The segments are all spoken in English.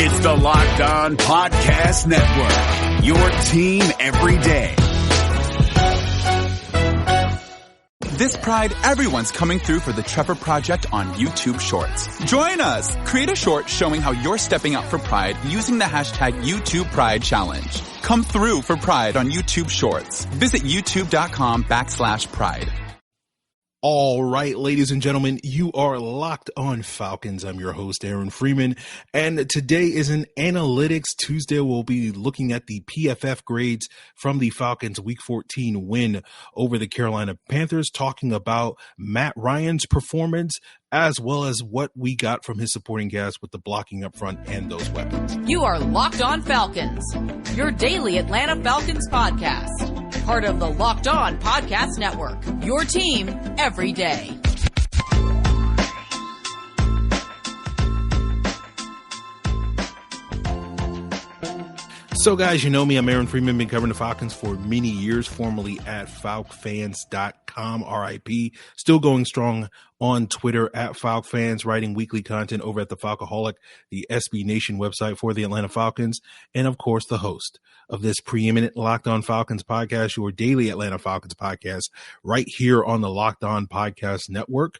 It's the Locked On Podcast Network, your team every day. This Pride, everyone's coming through for the Trevor Project on YouTube Shorts. Join us! Create a short showing how you're stepping out for Pride using the hashtag YouTube Pride Challenge. Come through for Pride on YouTube Shorts. Visit youtube.com/pride. All right, ladies and gentlemen, you are Locked On Falcons. I'm your host, Aaron Freeman, and today is an Analytics Tuesday. We'll be looking at the PFF grades from the Falcons' Week 14 win over the Carolina Panthers, talking about Matt Ryan's performance, as well as what we got from his supporting cast with the blocking up front and those weapons. You are Locked On Falcons, your daily Atlanta Falcons podcast. Part of the Locked On Podcast Network, your team every day. So guys, you know me, I'm Aaron Freeman, been covering the Falcons for many years, formerly at falcfans.com, RIP. Still going strong on Twitter at FalcFans, writing weekly content over at the Falcoholic, the SB Nation website for the Atlanta Falcons, and of course the host of this preeminent Locked On Falcons podcast, your daily Atlanta Falcons podcast, right here on the Locked On Podcast Network.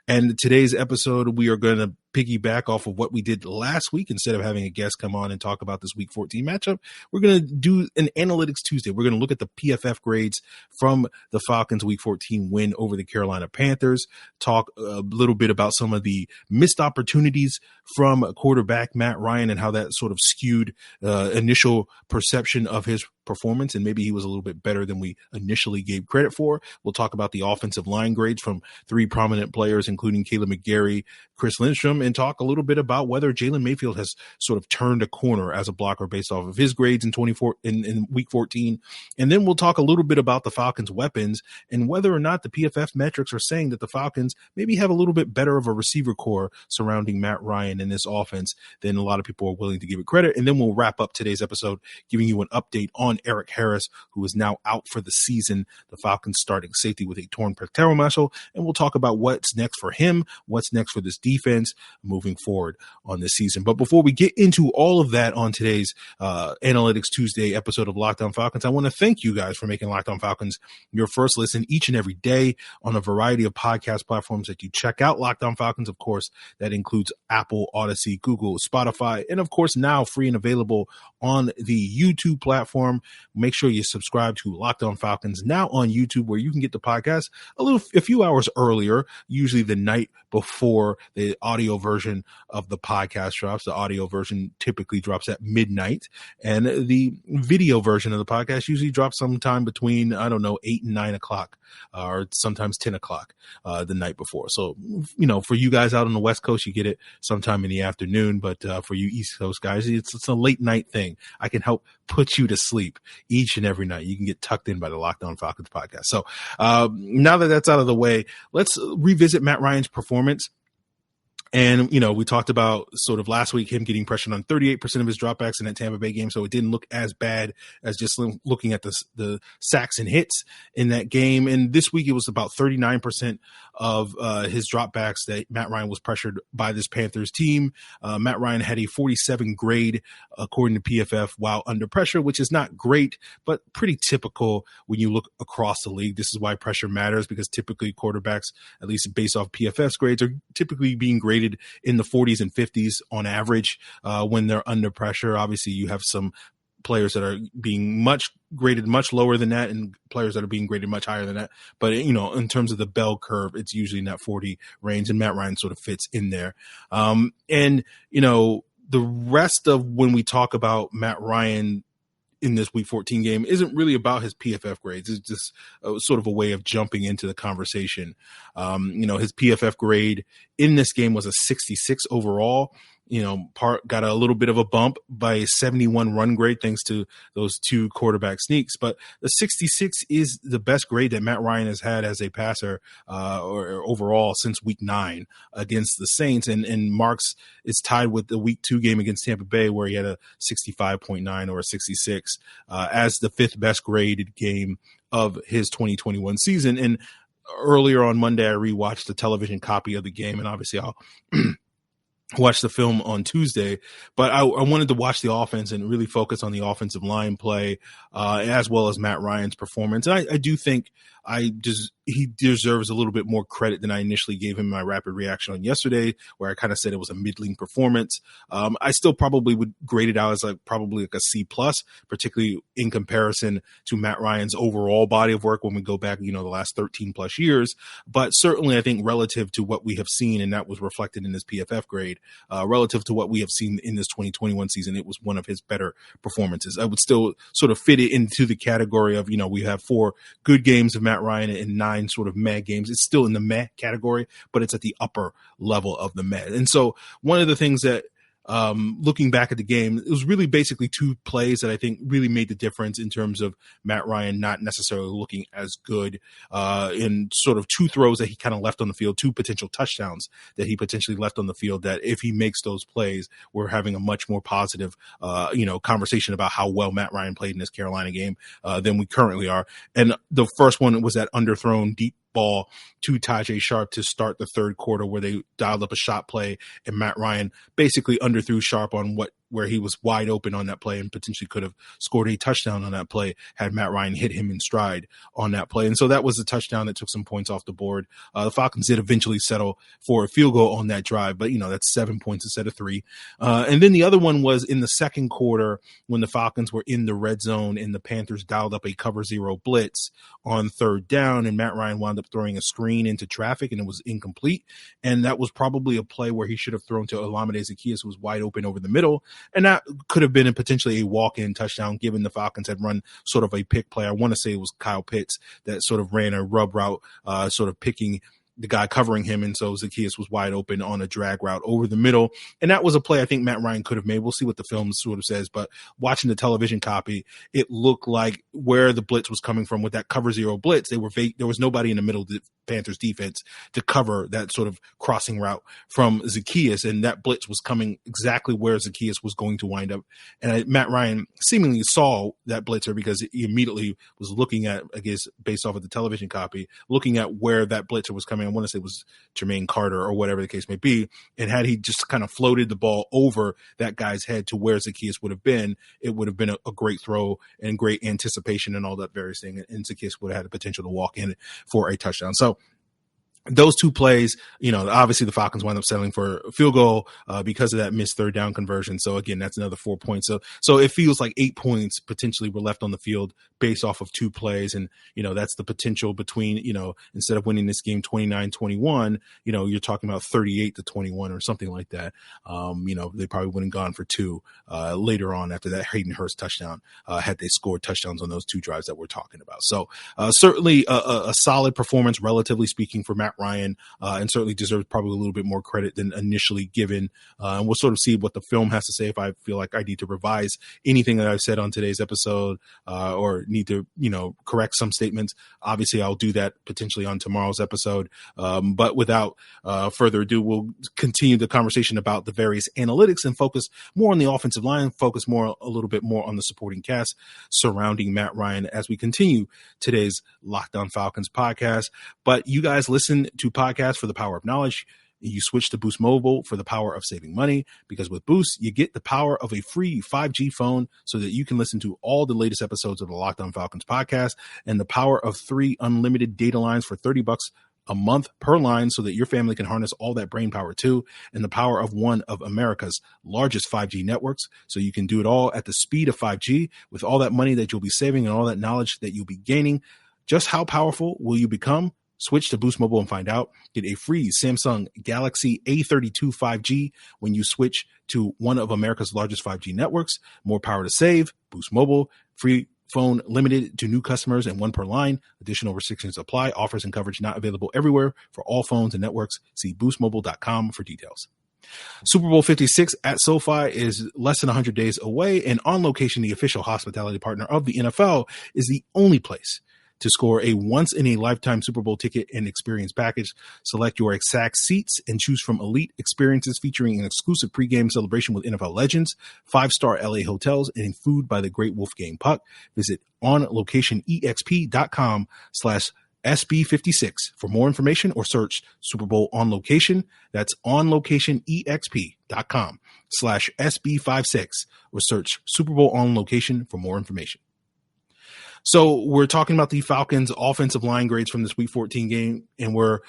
And today's episode, we are going to piggyback off of what we did last week. Instead of having a guest come on and talk about this Week 14 matchup, we're going to do an Analytics Tuesday. We're going to look at the PFF grades from the Falcons' Week 14 win over the Carolina Panthers, talk a little bit about some of the missed opportunities from quarterback Matt Ryan and how that sort of skewed initial perception of his performance, and maybe he was a little bit better than we initially gave credit for. We'll talk about the offensive line grades from three prominent players, including Caleb McGarry, Chris Lindstrom, and talk a little bit about whether Jalen Mayfield has sort of turned a corner as a blocker based off of his grades in Week 14. And then we'll talk a little bit about the Falcons' weapons and whether or not the PFF metrics are saying that the Falcons maybe have a little bit better of a receiver core surrounding Matt Ryan in this offense than a lot of people are willing to give it credit. And then we'll wrap up today's episode giving you an update on Eric Harris, who is now out for the season, the Falcons starting safety with a torn pectoral muscle, and we'll talk about what's next for him, what's next for this defense moving forward on this season. But before we get into all of that on today's Analytics Tuesday episode of Locked On Falcons, I want to thank you guys for making Locked On Falcons your first listen each and every day on a variety of podcast platforms that you check out. Locked On Falcons, of course, that includes Apple, Odyssey, Google, Spotify, and of course now free and available on the YouTube platform. Make sure you subscribe to Locked On Falcons now on YouTube, where you can get the podcast a few hours earlier, usually the night before the audio version of the podcast drops. The audio version typically drops at midnight, and the video version of the podcast usually drops sometime between, 8 and 9 o'clock, or sometimes 10 o'clock the night before. So, for you guys out on the West Coast, you get it sometime in the afternoon, but for you East Coast guys, it's a late night thing. I can help put you to sleep each and every night. You can get tucked in by the Locked On Falcons podcast. So now that that's out of the way, let's revisit Matt Ryan's performance. And, we talked about sort of last week him getting pressured on 38% of his dropbacks in that Tampa Bay game, so it didn't look as bad as just looking at the sacks and hits in that game. And this week it was about 39% of his dropbacks that Matt Ryan was pressured by this Panthers team. Matt Ryan had a 47 grade according to PFF while under pressure, which is not great, but pretty typical when you look across the league. This is why pressure matters, because typically quarterbacks, at least based off PFF's grades, are typically being graded in the 40s and 50s on average when they're under pressure. Obviously, you have some players that are being graded much lower than that, and players that are being graded much higher than that. But, in terms of the bell curve, it's usually in that 40 range, and Matt Ryan sort of fits in there. The rest of when we talk about Matt Ryan in this Week 14 game isn't really about his PFF grades. It's just sort of a way of jumping into the conversation. His PFF grade in this game was a 66 overall. Got a little bit of a bump by a 71 run grade thanks to those two quarterback sneaks. But the 66 is the best grade that Matt Ryan has had as a passer or overall since Week 9 against the Saints. And Marks is tied with the Week 2 game against Tampa Bay, where he had a 65.9 or a 66 as the fifth best graded game of his 2021 season. And earlier on Monday, I rewatched the television copy of the game, and obviously I'll watch the film on Tuesday, but I wanted to watch the offense and really focus on the offensive line play, as well as Matt Ryan's performance. And I do think he deserves a little bit more credit than I initially gave him in my rapid reaction on yesterday, where I kind of said it was a middling performance. I still probably would grade it out as probably a C+, particularly in comparison to Matt Ryan's overall body of work when we go back, the last 13 plus years. But certainly I think relative to what we have seen, and that was reflected in his PFF grade, relative to what we have seen in this 2021 season, it was one of his better performances. I would still sort of fit it into the category of, we have 4 good games of Matt Ryan and 9 sort of meh games. It's still in the meh category, but it's at the upper level of the meh. And so one of the things that, looking back at the game, it was really basically 2 plays that I think really made the difference in terms of Matt Ryan not necessarily looking as good, in sort of 2 throws that he kind of left on the field, 2 potential touchdowns that he potentially left on the field, that if he makes those plays, we're having a much more positive, conversation about how well Matt Ryan played in this Carolina game, than we currently are. And the first one was that underthrown deep ball to Tajay Sharp to start the third quarter, where they dialed up a shot play and Matt Ryan basically underthrew Sharp on where he was wide open on that play and potentially could have scored a touchdown on that play had Matt Ryan hit him in stride on that play. And so that was a touchdown that took some points off the board. The Falcons did eventually settle for a field goal on that drive, but that's 7 points instead of 3. And then the other one was in the second quarter when the Falcons were in the red zone and the Panthers dialed up a cover 0 blitz on third down, and Matt Ryan wound up throwing a screen into traffic and it was incomplete. And that was probably a play where he should have thrown to Olamide Zaccheaus, who was wide open over the middle. And that could have been potentially a walk-in touchdown, given the Falcons had run sort of a pick play. I want to say it was Kyle Pitts that sort of ran a rub route, sort of picking the guy covering him, and so Zaccheaus was wide open on a drag route over the middle. And that was a play I think Matt Ryan could have made. We'll see what the film sort of says, but watching the television copy, it looked like where the blitz was coming from with that cover 0 blitz, there was nobody in the middle of the Panthers defense to cover that sort of crossing route from Zaccheaus, and that blitz was coming exactly where Zaccheaus was going to wind up. And Matt Ryan seemingly saw that blitzer because he immediately was looking at, I guess, based off of the television copy, looking at where that blitzer was coming. I want to say it was Jermaine Carter or whatever the case may be. And had he just kind of floated the ball over that guy's head to where Zaccheaus would have been, it would have been a great throw and great anticipation and all that various thing. And Zaccheaus would have had the potential to walk in for a touchdown. So those 2 plays, obviously the Falcons wound up settling for a field goal because of that missed third down conversion. So again, that's another 4 points. So it feels like 8 points potentially were left on the field based off of 2 plays. And, that's the potential between, instead of winning this game 29-21, you're talking about 38-21 or something like that. They probably wouldn't have gone for 2 later on after that Hayden Hurst touchdown, had they scored touchdowns on those 2 drives that we're talking about. So certainly a solid performance, relatively speaking, for Matt Ryan, and certainly deserves probably a little bit more credit than initially given. And we'll sort of see what the film has to say if I feel like I need to revise anything that I've said on today's episode, or need to, correct some statements. Obviously, I'll do that potentially on tomorrow's episode. But without further ado, we'll continue the conversation about the various analytics and focus more on the offensive line, focus a little bit more on the supporting cast surrounding Matt Ryan as we continue today's Locked On Falcons podcast. But you guys listen to podcasts for the power of knowledge. You switch to Boost Mobile for the power of saving money, because with Boost, you get the power of a free 5G phone so that you can listen to all the latest episodes of the Locked On Falcons podcast, and the power of 3 unlimited data lines for $30 a month per line so that your family can harness all that brain power too, and the power of one of America's largest 5G networks so you can do it all at the speed of 5G with all that money that you'll be saving and all that knowledge that you'll be gaining. Just how powerful will you become? Switch to Boost Mobile and find out. Get a free Samsung Galaxy A32 5G when you switch to one of America's largest 5G networks. More power to save. Boost Mobile. Free phone limited to new customers and 1 per line. Additional restrictions apply. Offers and coverage not available everywhere for all phones and networks. See boostmobile.com for details. Super Bowl 56 at SoFi is less than 100 days away, and On Location, the official hospitality partner of the NFL, is the only place to score a once-in-a-lifetime Super Bowl ticket and experience package. Select your exact seats and choose from elite experiences featuring an exclusive pregame celebration with NFL legends, 5-star LA hotels, and food by the great Wolfgang Puck. Visit onlocationexp.com/ SB56 for more information, or search Super Bowl On Location. That's onlocationexp.com/SB56, or search Super Bowl On Location for more information. So we're talking about the Falcons offensive line grades from this Week 14 game, and we're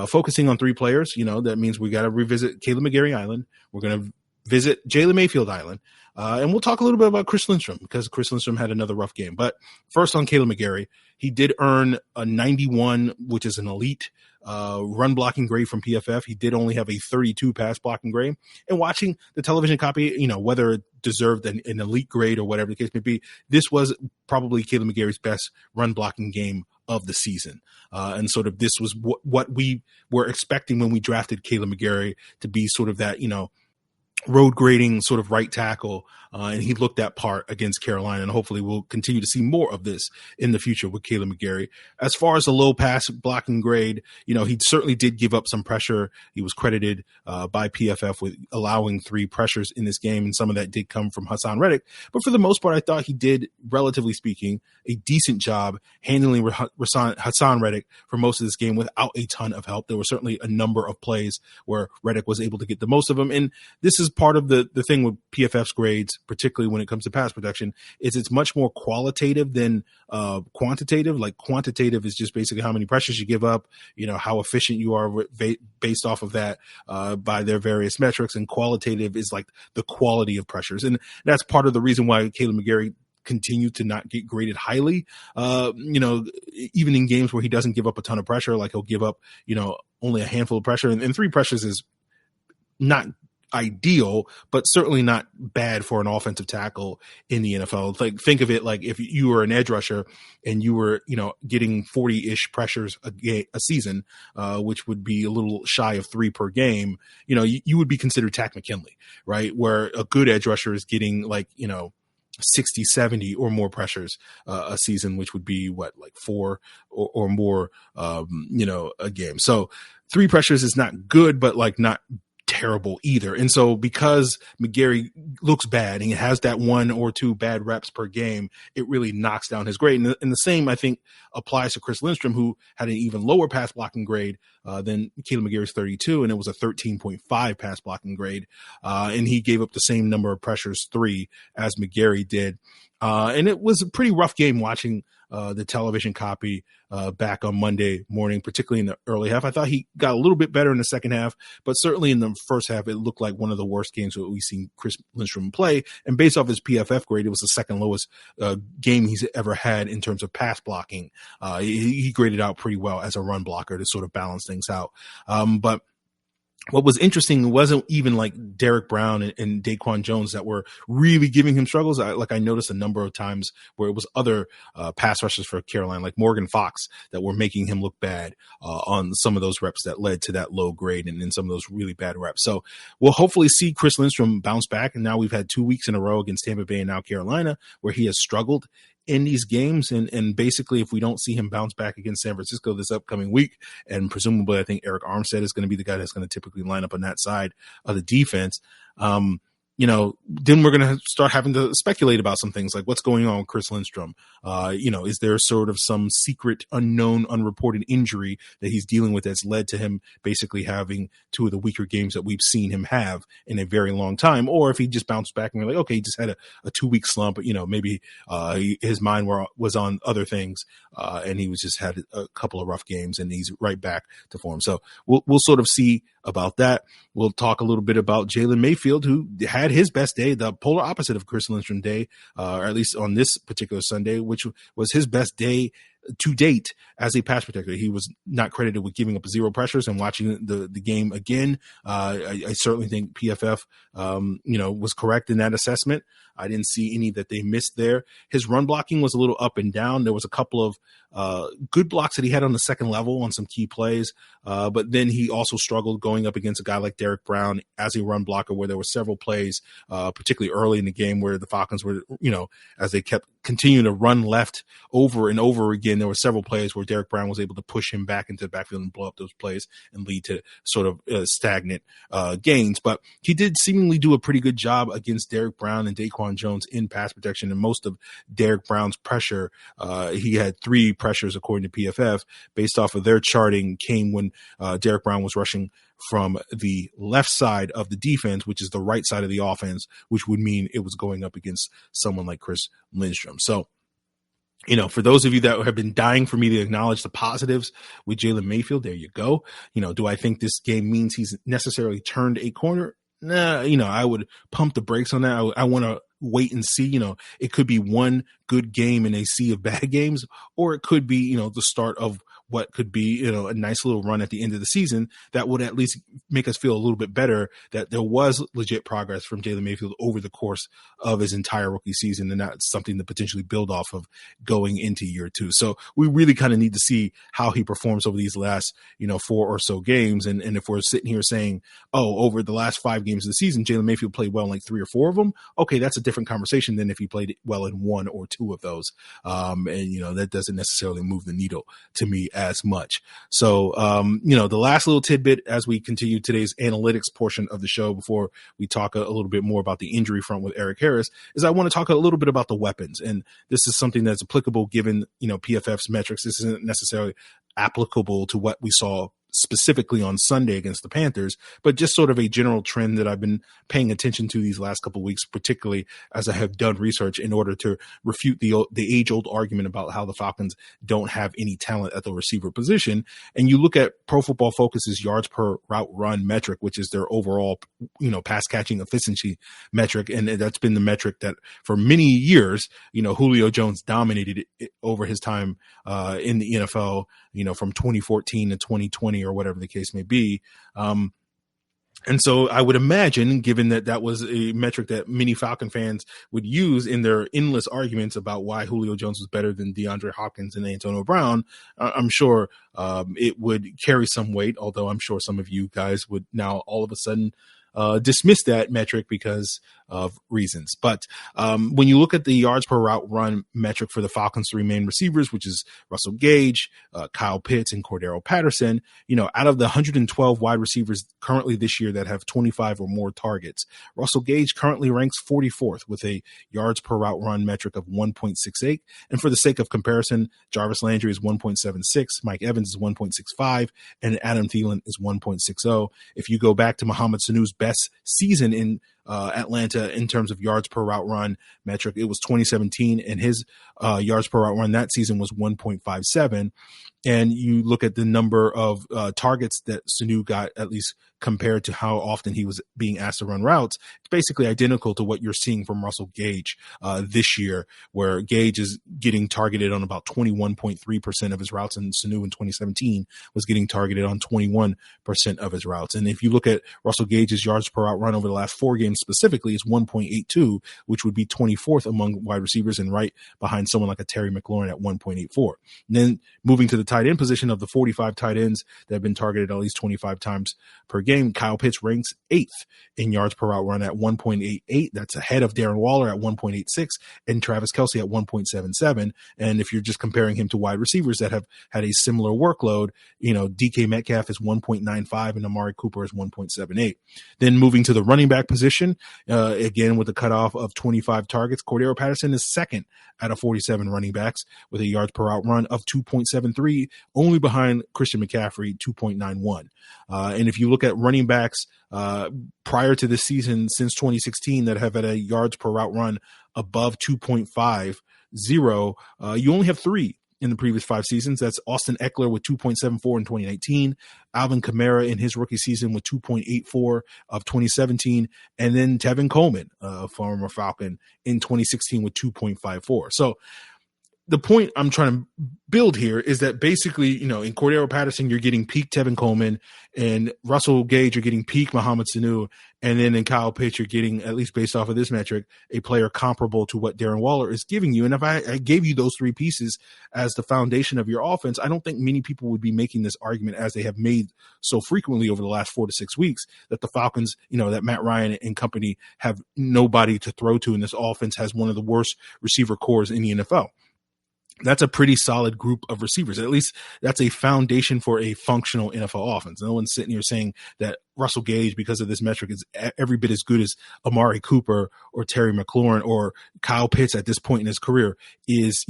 focusing on 3 players. That means we got to revisit Caleb McGarry Island. We're going to visit Jalen Mayfield Island. And we'll talk a little bit about Chris Lindstrom, because Chris Lindstrom had another rough game. But first on Caleb McGarry, he did earn a 91, which is an elite run blocking grade from PFF. He did only have a 32 pass blocking grade. And watching the television copy, whether it deserved an elite grade or whatever the case may be, this was probably Caleb McGarry's best run blocking game of the season. And sort of this was what we were expecting when we drafted Caleb McGarry to be sort of that, road grading sort of right tackle, and he looked that part against Carolina, and hopefully we'll continue to see more of this in the future with Caleb McGarry. As far as the low pass blocking grade, he certainly did give up some pressure. He was credited by PFF with allowing 3 pressures in this game, and some of that did come from Hassan Reddick. But for the most part, I thought he did, relatively speaking, a decent job handling Hassan Reddick for most of this game without a ton of help. There were certainly a number of plays where Reddick was able to get the most of them, and this is part of the thing with PFF's grades, particularly when it comes to pass protection, is it's much more qualitative than quantitative. Like, quantitative is just basically how many pressures you give up, how efficient you are based off of that by their various metrics, and qualitative is like the quality of pressures. And that's part of the reason why Caleb McGarry continue to not get graded highly, even in games where he doesn't give up a ton of pressure. Like, he'll give up, only a handful of pressure, and 3 pressures is not ideal, but certainly not bad for an offensive tackle in the NFL. Like, think of it like if you were an edge rusher and you were, getting 40-ish pressures a season, which would be a little shy of 3 per game, you would be considered Takk McKinley, right? Where a good edge rusher is getting 60, 70 or more pressures a season, which would be like 4 or more, a game. So 3 pressures is not good, but not terrible either. And so because McGarry looks bad and he has that 1 or 2 bad reps per game, it really knocks down his grade. And the same, I think, applies to Chris Lindstrom, who had an even lower pass blocking grade than Caleb McGarry's 32, and it was a 13.5 pass blocking grade. And he gave up the same number of pressures, 3, as McGarry did. And it was a pretty rough game watching the television copy back on Monday morning, particularly in the early half. I thought he got a little bit better in the second half, but certainly in the first half, it looked like one of the worst games that we've seen Chris Lindstrom play. And based off his PFF grade, it was the second lowest game he's ever had in terms of pass blocking. He graded out pretty well as a run blocker to sort of balance things out. But what was interesting wasn't even like Derek Brown and Daquan Jones that were really giving him struggles. I noticed a number of times where it was other pass rushers for Carolina, like Morgan Fox, that were making him look bad on some of those reps that led to that low grade and in some of those really bad reps. So we'll hopefully see Chris Lindstrom bounce back. And now we've had 2 weeks in a row against Tampa Bay and now Carolina where he has struggled in these games. And basically, if we don't see him bounce back against San Francisco this upcoming week, and presumably I think Eric Armstead is going to be the guy that's going to typically line up on that side of the defense, then we're going to start having to speculate about some things like what's going on with Chris Lindstrom. Is there sort of some secret, unknown, unreported injury that he's dealing with that's led to him basically having 2 of the weaker games that we've seen him have in a very long time? Or if he just bounced back and we're like, okay, he just had a 2-week slump, but maybe his mind was on other things and he was just had a couple of rough games and he's right back to form. So we'll sort of see about that. We'll talk a little bit about Jalen Mayfield, who had his best day, the polar opposite of Chris Lindstrom day, or at least on this particular Sunday, which was his best day to date as a pass protector. He was not credited with giving up 0 pressures. And watching the game again, I certainly think PFF, was correct in that assessment. I didn't see any that they missed there. His run blocking was a little up and down. There was a couple of good blocks that he had on the second level on some key plays, but then he also struggled going up against a guy like Derek Brown as a run blocker, where there were several plays, particularly early in the game, where the Falcons were, as they kept continuing to run left over and over again, there were several plays where Derek Brown was able to push him back into the backfield and blow up those plays and lead to sort of stagnant gains. But he did seemingly do a pretty good job against Derek Brown and Daquan Roquan Jones in pass protection, and most of Derek Brown's pressure, he had 3 pressures according to PFF, based off of their charting, came when Derek Brown was rushing from the left side of the defense, which is the right side of the offense, which would mean it was going up against someone like Chris Lindstrom. So, for those of you that have been dying for me to acknowledge the positives with Jalen Mayfield, there you go. Do I think this game means he's necessarily turned a corner? Nah, I would pump the brakes on that. I want to wait and see. It could be one good game in a sea of bad games, or it could be, the start of what could be, a nice little run at the end of the season that would at least make us feel a little bit better that there was legit progress from Jalen Mayfield over the course of his entire rookie season. And that's something to potentially build off of going into year 2. So we really kind of need to see how he performs over these last, 4 or so games. And if we're sitting here saying, over the last 5 games of the season, Jalen Mayfield played well in like 3 or 4 of them. Okay, that's a different conversation than if he played well in 1 or 2 of those. That doesn't necessarily move the needle to me as much. So, the last little tidbit as we continue today's analytics portion of the show before we talk a little bit more about the injury front with Eric Harris is I want to talk a little bit about the weapons. And this is something that's applicable given, PFF's metrics. This isn't necessarily applicable to what we saw specifically on Sunday against the Panthers, but just sort of a general trend that I've been paying attention to these last couple of weeks, particularly as I have done research in order to refute the age-old argument about how the Falcons don't have any talent at the receiver position. And you look at Pro Football Focus's yards per route run metric, which is their overall, pass catching efficiency metric. And that's been the metric that for many years, Julio Jones dominated it over his time in the NFL, from 2014 to 2020 or whatever the case may be. And so I would imagine, given that was a metric that many Falcon fans would use in their endless arguments about why Julio Jones was better than DeAndre Hopkins and Antonio Brown, I'm sure it would carry some weight, although I'm sure some of you guys would now all of a sudden dismiss that metric because of reasons. But when you look at the yards per route run metric for the Falcons' 3 main receivers, which is Russell Gage, Kyle Pitts, and Cordero Patterson, out of the 112 wide receivers currently this year that have 25 or more targets, Russell Gage currently ranks 44th with a yards per route run metric of 1.68. And for the sake of comparison, Jarvis Landry is 1.76, Mike Evans is 1.65, and Adam Thielen is 1.60. If you go back to Mohamed Sanu's best season in Atlanta in terms of yards per route run metric, it was 2017, and his yards per route run that season was 1.57. And you look at the number of targets that Sanu got, at least compared to how often he was being asked to run routes, it's basically identical to what you're seeing from Russell Gage this year, where Gage is getting targeted on about 21.3% of his routes, and Sanu in 2017 was getting targeted on 21% of his routes. And if you look at Russell Gage's yards per route run over the last 4 games specifically, it's 1.82, which would be 24th among wide receivers and right behind someone like a Terry McLaurin at 1.84. And then moving to the tight end position, of the 45 tight ends that have been targeted at least 25 times per game, Kyle Pitts ranks 8th in yards per route run at 1.88. That's ahead of Darren Waller at 1.86 and Travis Kelce at 1.77. And if you're just comparing him to wide receivers that have had a similar workload, DK Metcalf is 1.95 and Amari Cooper is 1.78. Then moving to the running back position, again with a cutoff of 25 targets, Cordero Patterson is 2nd out of 47 running backs with a yards per route run of 2.73, only behind Christian McCaffrey, 2.91. And if you look at running backs prior to this season, since 2016, that have had a yards per route run above 2.50, you only have 3 in the previous 5 seasons. That's Austin Eckler with 2.74 in 2019, Alvin Kamara in his rookie season with 2.84 of 2017, and then Tevin Coleman, former Falcon, in 2016 with 2.54. So the point I'm trying to build here is that basically, in Cordero Patterson, you're getting peak Tevin Coleman, and Russell Gage, you're getting peak Mohamed Sanu, and then in Kyle Pitts, you're getting, at least based off of this metric, a player comparable to what Darren Waller is giving you. And if I gave you those 3 pieces as the foundation of your offense, I don't think many people would be making this argument, as they have made so frequently over the last 4 to 6 weeks, that the Falcons, that Matt Ryan and company have nobody to throw to, and this offense has one of the worst receiver cores in the NFL. that's a pretty solid group of receivers. At least that's a foundation for a functional NFL offense. No one's sitting here saying that Russell Gage, because of this metric, is every bit as good as Amari Cooper or Terry McLaurin or Kyle Pitts at this point in his career is,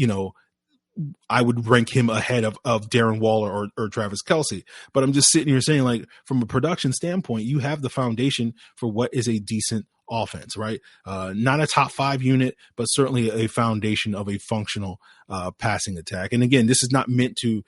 I would rank him ahead of Darren Waller or Travis Kelce. But I'm just sitting here saying, like, from a production standpoint, you have the foundation for what is a decent offense, right? Not a top 5 unit, but certainly a foundation of a functional passing attack. And again, this is not meant to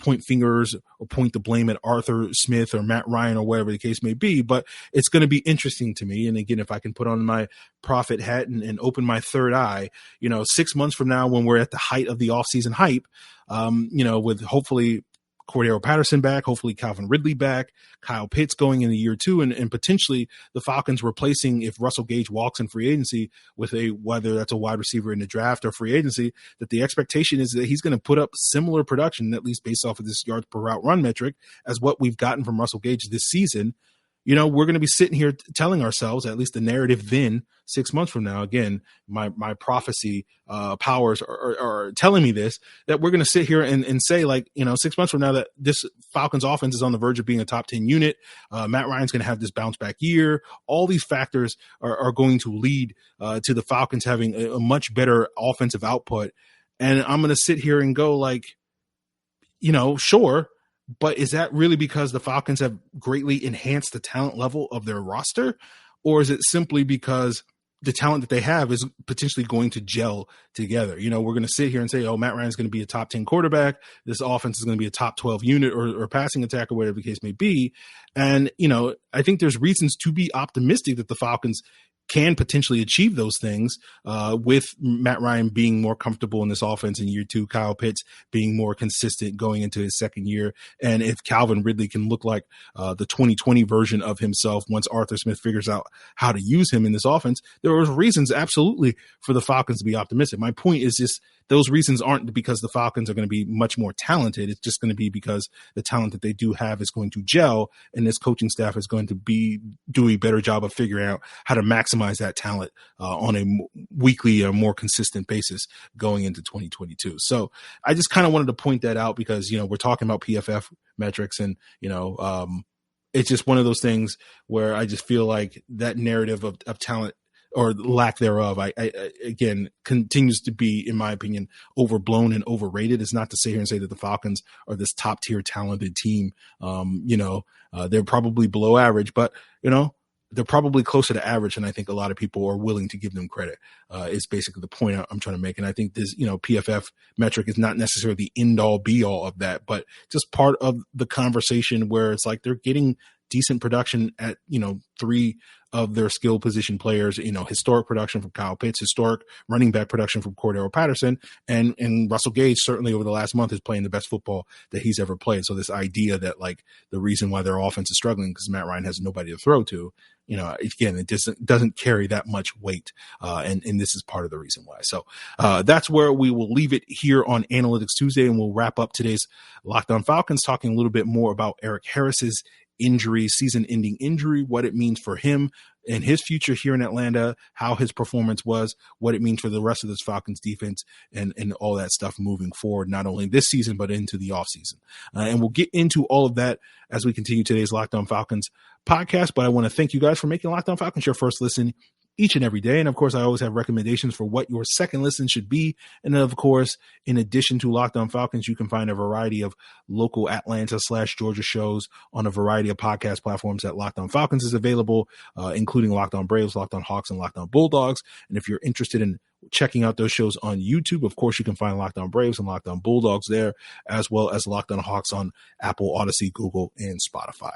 point fingers or point the blame at Arthur Smith or Matt Ryan or whatever the case may be, but it's going to be interesting to me. And again, if I can put on my prophet hat and open my third eye, 6 months from now, when we're at the height of the offseason hype, with hopefully Cordero Patterson back, hopefully Calvin Ridley back, Kyle Pitts going into year 2, and potentially the Falcons replacing, if Russell Gage walks in free agency, with whether that's a wide receiver in the draft or free agency, that the expectation is that he's going to put up similar production, at least based off of this yards per route run metric, as what we've gotten from Russell Gage this season. We're going to be sitting here telling ourselves, at least the narrative then, 6 months from now, again, my prophecy powers are telling me this, that we're going to sit here and say, 6 months from now, that this Falcons offense is on the verge of being a top 10 unit. Matt Ryan's going to have this bounce back year. All these factors are going to lead to the Falcons having a much better offensive output. And I'm going to sit here and go sure. But is that really because the Falcons have greatly enhanced the talent level of their roster? Or is it simply because the talent that they have is potentially going to gel together? We're going to sit here and say, Matt Ryan's going to be a top 10 quarterback. This offense is going to be a top 12 unit or passing attack or whatever the case may be. And, I think there's reasons to be optimistic that the Falcons can potentially achieve those things with Matt Ryan being more comfortable in this offense in year 2, Kyle Pitts being more consistent going into his second year. And if Calvin Ridley can look like the 2020 version of himself once Arthur Smith figures out how to use him in this offense, there are reasons absolutely for the Falcons to be optimistic. My point is just those reasons aren't because the Falcons are going to be much more talented. It's just going to be because the talent that they do have is going to gel, and this coaching staff is going to do a better job of figuring out how to maximize that talent on a weekly or more consistent basis going into 2022. So I just kind of wanted to point that out because, we're talking about PFF metrics and, it's just one of those things where I just feel like that narrative of talent or lack thereof, I again, continues to be, in my opinion, overblown and overrated. It's not to sit here and say that the Falcons are this top tier talented team. They're probably below average, but, they're probably closer to average than I think a lot of people are willing to give them credit. Is basically the point I'm trying to make. And I think this, PFF metric is not necessarily the end all be all of that, but just part of the conversation where it's like they're getting decent production at, 3 of their skill position players, historic production from Kyle Pitts, historic running back production from Cordero Patterson, and Russell Gage certainly over the last month is playing the best football that he's ever played. So this idea that the reason why their offense is struggling because Matt Ryan has nobody to throw to, again, it doesn't carry that much weight. And this is part of the reason why. So that's where we will leave it here on Analytics Tuesday, and we'll wrap up today's Locked On Falcons talking a little bit more about Eric Harris's injury, season-ending injury, what it means for him and his future here in Atlanta, how his performance was, what it means for the rest of this Falcons defense, and all that stuff moving forward, not only this season, but into the offseason. And we'll get into all of that as we continue today's Locked On Falcons podcast. But I want to thank you guys for making Locked On Falcons your first listen each and every day. And of course, I always have recommendations for what your second listen should be. And then, of course, in addition to Locked On Falcons, you can find a variety of local Atlanta/Georgia shows on a variety of podcast platforms that Locked On Falcons is available, including Locked On Braves, Locked On Hawks, and Locked On Bulldogs. And if you're interested in checking out those shows on YouTube, of course, you can find Locked On Braves and Locked On Bulldogs there, as well as Locked On Hawks on Apple, Odyssey, Google, and Spotify.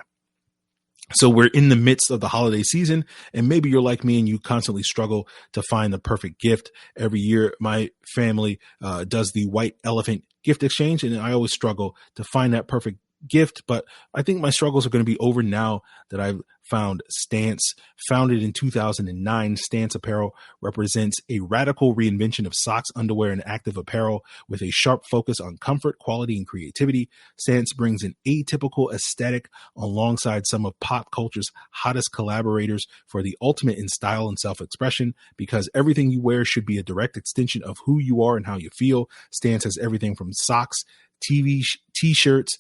So we're in the midst of the holiday season, and maybe you're like me and you constantly struggle to find the perfect gift. Every year, my family does the white elephant gift exchange, and I always struggle to find that perfect gift, but I think my struggles are going to be over now that I've found Stance. Founded in 2009, Stance Apparel represents a radical reinvention of socks, underwear, and active apparel with a sharp focus on comfort, quality, and creativity. Stance brings an atypical aesthetic alongside some of pop culture's hottest collaborators for the ultimate in style and self-expression. Because everything you wear should be a direct extension of who you are and how you feel. Stance has everything from socks, t-shirts,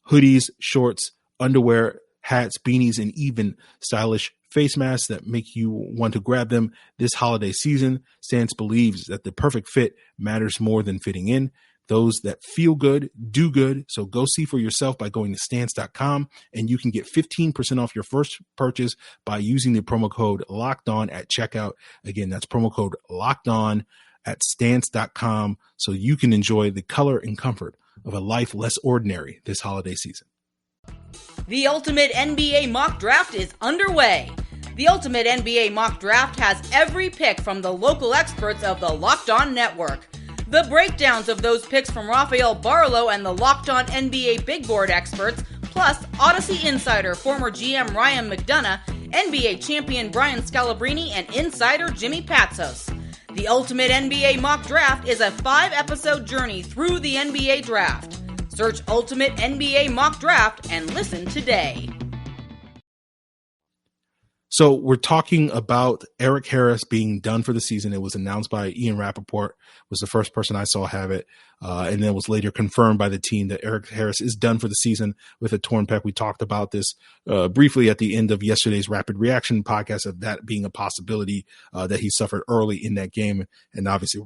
hoodies, shorts, underwear, hats, beanies, and even stylish face masks that make you want to grab them this holiday season. Stance believes that the perfect fit matters more than fitting in. Those that feel good, do good. So go see for yourself by going to stance.com, and you can get 15% off your first purchase by using the promo code LOCKEDON at checkout. Again, that's promo code LOCKEDON at stance.com, so you can enjoy the color and comfort of a life less ordinary this holiday season. The Ultimate NBA Mock Draft is underway. The Ultimate NBA Mock Draft has every pick from the local experts of the Locked On Network. The breakdowns of those picks from Rafael Barlow and the Locked On NBA Big Board experts, plus Odyssey insider former GM Ryan McDonough, NBA champion Brian Scalabrine, and insider Jimmy Patsos. The Ultimate NBA Mock Draft is a 5-episode journey through the NBA Draft. Search Ultimate NBA Mock Draft and listen today. So we're talking about Eric Harris being done for the season. It was announced by Ian Rappaport, was the first person I saw have it. And then it was later confirmed by the team that Eric Harris is done for the season with a torn pec. We talked about this briefly at the end of yesterday's Rapid Reaction podcast, of that being a possibility that he suffered early in that game. And obviously,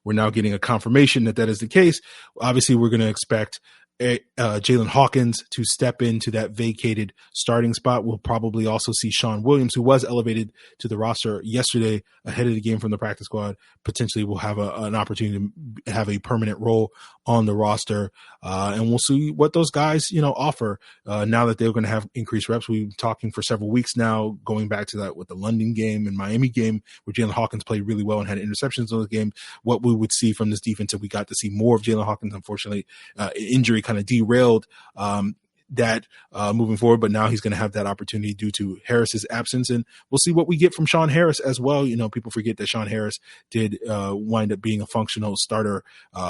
we're now getting a confirmation that that is the case. Obviously, we're going to expect Jalen Hawkins to step into that vacated starting spot. We'll probably also see Sean Williams, who was elevated to the roster yesterday ahead of the game from the practice squad, potentially will have an opportunity to have a permanent role on the roster. And we'll see what those guys, offer now that they're going to have increased reps. We've been talking for several weeks now, going back to that with the London game and Miami game, where Jalen Hawkins played really well and had interceptions in the game. What we would see from this defense if we got to see more of Jalen Hawkins. Unfortunately, injury kind of derailed that moving forward, but now he's going to have that opportunity due to Harris's absence, and we'll see what we get from Sean Harris as well. People forget that Sean Harris did wind up being a functional starter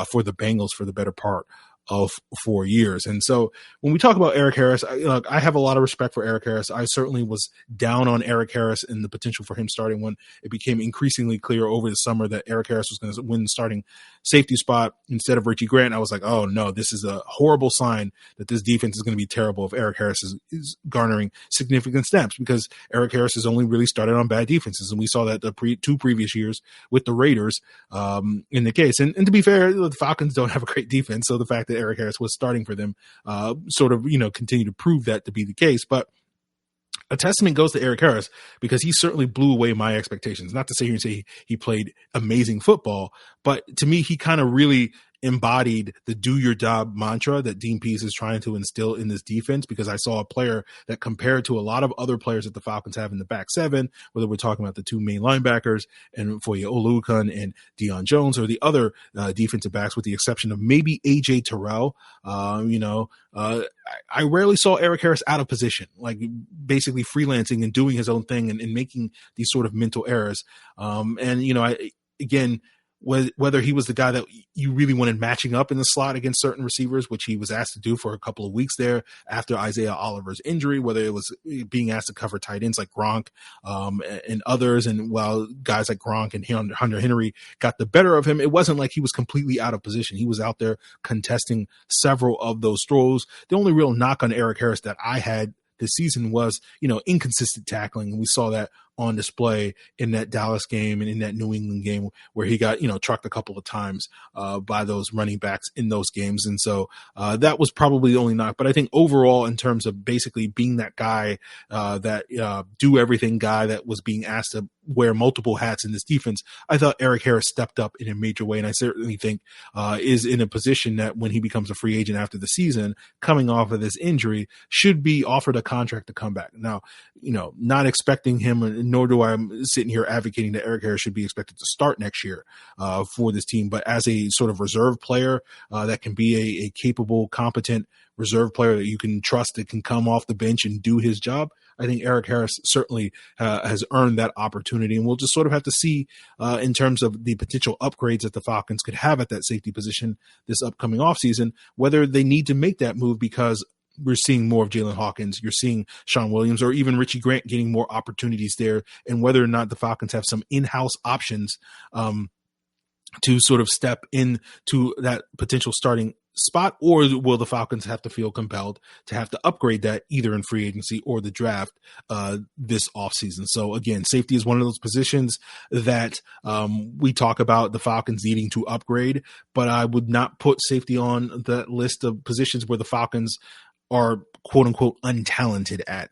for the Bengals for the better part of 4 years. And so when we talk about Eric Harris, I have a lot of respect for Eric Harris. I certainly was down on Eric Harris and the potential for him starting when it became increasingly clear over the summer that Eric Harris was going to win the starting safety spot instead of Richie Grant. I was like, oh no, this is a horrible sign that this defense is going to be terrible if Eric Harris is garnering significant snaps, because Eric Harris has only really started on bad defenses. And we saw that the two previous years with the Raiders in the case. And to be fair, the Falcons don't have a great defense. So the fact that Eric Harris was starting for them continue to prove that to be the case. But a testament goes to Eric Harris, because he certainly blew away my expectations. Not to sit here and say he played amazing football, but to me, he kind of really embodied the do your job mantra that Dean Pease is trying to instill in this defense, because I saw a player that, compared to a lot of other players that the Falcons have in the back seven, whether we're talking about the two main linebackers and Foye Oluokun and Deion Jones, or the other defensive backs, with the exception of maybe AJ Terrell, I rarely saw Eric Harris out of position, like basically freelancing and doing his own thing and making these sort of mental errors. Whether he was the guy that you really wanted matching up in the slot against certain receivers, which he was asked to do for a couple of weeks there after Isaiah Oliver's injury, whether it was being asked to cover tight ends like Gronk and others, and while guys like Gronk and Hunter Henry got the better of him, it wasn't like he was completely out of position. He was out there contesting several of those throws. The only real knock on Eric Harris that I had this season was, inconsistent tackling. And we saw that on display in that Dallas game and in that New England game, where he got, trucked a couple of times by those running backs in those games. And so that was probably the only knock. But I think overall, in terms of basically being that guy, that do everything guy that was being asked to wear multiple hats in this defense, I thought Eric Harris stepped up in a major way. And I certainly think is in a position that when he becomes a free agent after the season, coming off of this injury, should be offered a contract to come back. Now, not expecting him nor do I'm sitting here advocating that Eric Harris should be expected to start next year for this team. But as a sort of reserve player that can be a capable, competent reserve player that you can trust, that can come off the bench and do his job, I think Eric Harris certainly has earned that opportunity. And we'll just sort of have to see in terms of the potential upgrades that the Falcons could have at that safety position this upcoming offseason, whether they need to make that move because we're seeing more of Jalen Hawkins, you're seeing Sean Williams, or even Richie Grant getting more opportunities there, and whether or not the Falcons have some in-house options to sort of step into that potential starting spot, or will the Falcons have to feel compelled to have to upgrade that either in free agency or the draft this offseason. So again, safety is one of those positions that we talk about the Falcons needing to upgrade, but I would not put safety on the list of positions where the Falcons are quote unquote untalented at,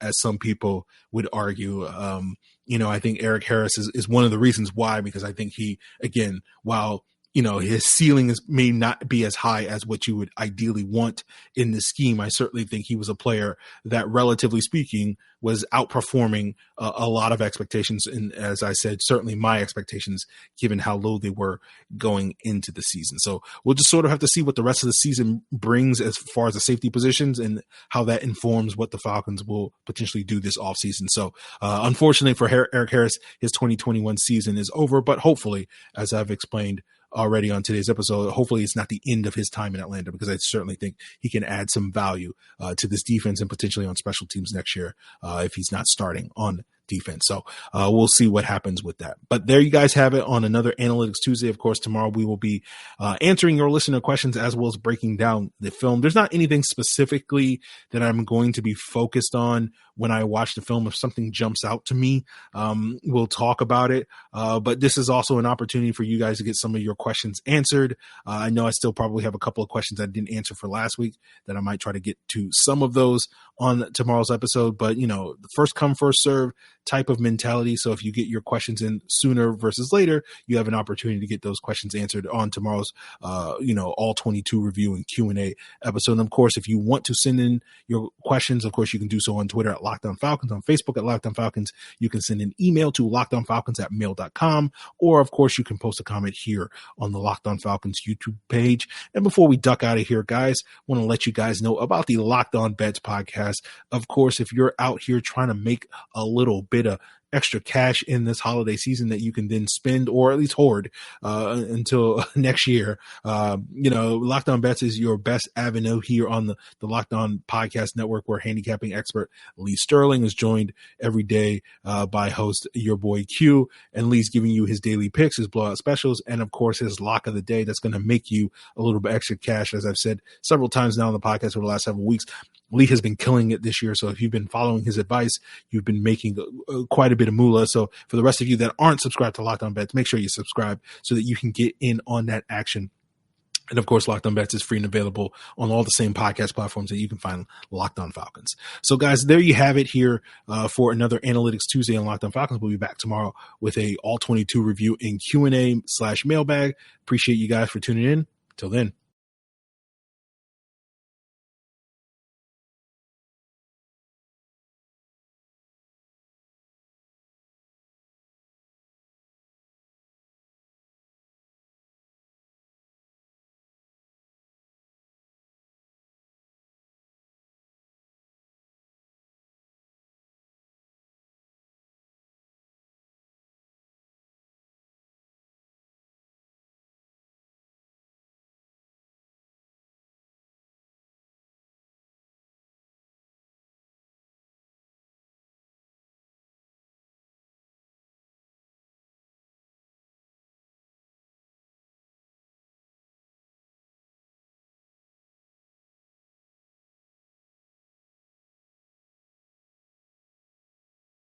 as some people would argue. I think Eric Harris is one of the reasons why, because I think he, again, while his ceiling may not be as high as what you would ideally want in this scheme, I certainly think he was a player that, relatively speaking, was outperforming a lot of expectations. And as I said, certainly my expectations, given how low they were going into the season. So we'll just sort of have to see what the rest of the season brings as far as the safety positions and how that informs what the Falcons will potentially do this offseason. So unfortunately for Eric Harris, his 2021 season is over, but hopefully, as I've explained already on today's episode, hopefully it's not the end of his time in Atlanta, because I certainly think he can add some value to this defense and potentially on special teams next year if he's not starting on defense. So we'll see what happens with that. But there you guys have it on another Analytics Tuesday. Of course, tomorrow we will be answering your listener questions as well as breaking down the film. There's not anything specifically that I'm going to be focused on when I watch the film. If something jumps out to me, we'll talk about it. But this is also an opportunity for you guys to get some of your questions answered. I know I still probably have a couple of questions I didn't answer for last week that I might try to get to some of those on tomorrow's episode. But, the first come, first serve type of mentality. So if you get your questions in sooner versus later, you have an opportunity to get those questions answered on tomorrow's, all 22 review and Q&A episode. And of course, if you want to send in your questions, of course, you can do so on Twitter at Locked On Falcons, on Facebook at Locked On Falcons. You can send an email to lockedonfalcons@mail.com, or of course, you can post a comment here on the Locked On Falcons YouTube page. And before we duck out of here, guys, I want to let you guys know about the Locked On Bets podcast. Of course, if you're out here trying to make a little bit of extra cash in this holiday season that you can then spend or at least hoard until next year, Locked On Bets is your best avenue here on the Locked On Podcast Network, where handicapping expert Lee Sterling is joined every day by host your boy Q, and Lee's giving you his daily picks, his blowout specials, and of course his lock of the day that's going to make you a little bit extra cash. As I've said several times now on the podcast over the last several weeks, Lee has been killing it this year. So if you've been following his advice, you've been making quite a bit of moolah. So for the rest of you that aren't subscribed to Locked On Bets, make sure you subscribe so that you can get in on that action. And of course, Locked On Bets is free and available on all the same podcast platforms that you can find Locked On Falcons. So guys, there you have it here for another Analytics Tuesday on Locked On Falcons. We'll be back tomorrow with a all 22 review and Q&A/mailbag. Appreciate you guys for tuning in. Till then.